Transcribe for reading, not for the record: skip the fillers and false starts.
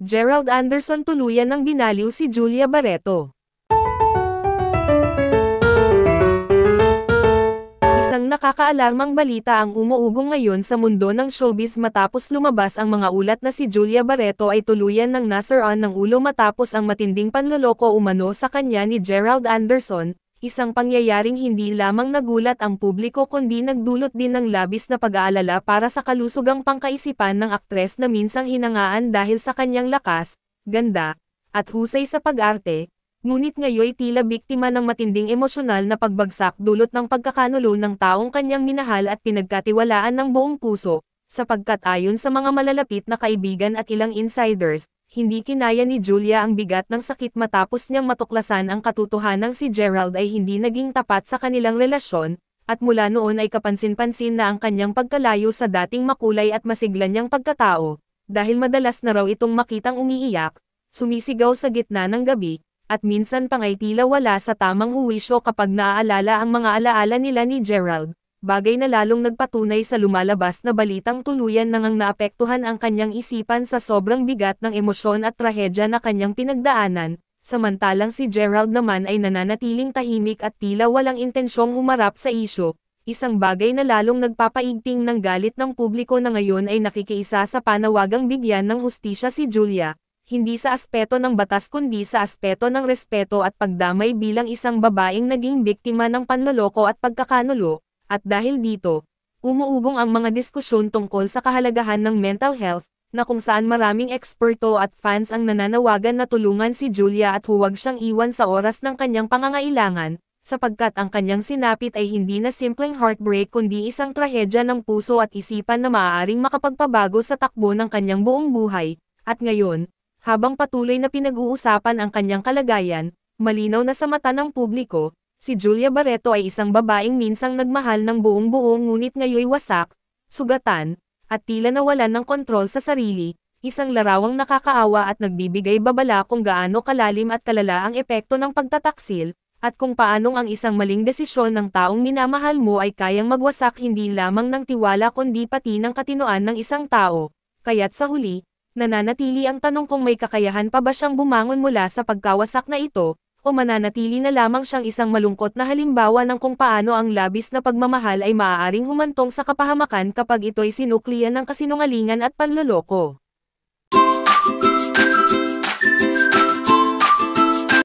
Gerald Anderson tuluyan ng binaliw si Julia Barreto. Isang nakakaalarmang balita ang umuugong ngayon sa mundo ng showbiz matapos lumabas ang mga ulat na si Julia Barreto ay tuluyan ng nasaran ng ulo matapos ang matinding panloloko umano sa kanya ni Gerald Anderson, isang pangyayaring hindi lamang nagulat ang publiko kundi nagdulot din ng labis na pag-aalala para sa kalusugang pangkaisipan ng aktres na minsang hinangaan dahil sa kanyang lakas, ganda, at husay sa pag-arte. Ngunit ngayoy tila biktima ng matinding emosyonal na pagbagsak dulot ng pagkakanulo ng taong kanyang minahal at pinagkatiwalaan ng buong puso, sapagkat ayon sa mga malalapit na kaibigan at ilang insiders, hindi kinaya ni Julia ang bigat ng sakit matapos niyang matuklasan ang katotohanang si Gerald ay hindi naging tapat sa kanilang relasyon, at mula noon ay kapansin-pansin na ang kanyang pagkalayo sa dating makulay at masigla niyang pagkatao, dahil madalas na raw itong makitang umiiyak, sumisigaw sa gitna ng gabi, at minsan pang ay tila wala sa tamang huwisyo kapag naaalala ang mga alaala nila ni Gerald, bagay na lalong nagpatunay sa lumalabas na balitang tuluyan nang naapektuhan ang kanyang isipan sa sobrang bigat ng emosyon at trahedya na kanyang pinagdaanan, samantalang si Gerald naman ay nananatiling tahimik at tila walang intensyong humarap sa isyu, isang bagay na lalong nagpapaigting ng galit ng publiko na ngayon ay nakikiisa sa panawagang bigyan ng hustisya si Julia. Hindi sa aspeto ng batas kundi sa aspeto ng respeto at pagdamay bilang isang babaeng naging biktima ng panloloko at pagkakanulo, at dahil dito, umuugong ang mga diskusyon tungkol sa kahalagahan ng mental health, na kung saan maraming eksperto at fans ang nananawagan na tulungan si Julia at huwag siyang iwan sa oras ng kanyang pangangailangan, sapagkat ang kanyang sinapit ay hindi na simpleng heartbreak kundi isang trahedya ng puso at isipan na maaaring makapagpabago sa takbo ng kanyang buong buhay, at ngayon, habang patuloy na pinag-uusapan ang kanyang kalagayan, malinaw na sa mata ng publiko, si Julia Barreto ay isang babaeng minsang nagmahal ng buong-buo ngunit ngayoy wasak, sugatan, at tila nawalan ng kontrol sa sarili, isang larawang nakakaawa at nagbibigay babala kung gaano kalalim at kalala ang epekto ng pagtataksil, at kung paanong ang isang maling desisyon ng taong minamahal mo ay kayang magwasak hindi lamang ng tiwala kundi pati ng katinoan ng isang tao. Kaya't sa huli, nananatili ang tanong kung may kakayahan pa ba siyang bumangon mula sa pagkawasak na ito, o mananatili na lamang siyang isang malungkot na halimbawa ng kung paano ang labis na pagmamahal ay maaaring humantong sa kapahamakan kapag ito'y sinuklian ng kasinungalingan at panloloko.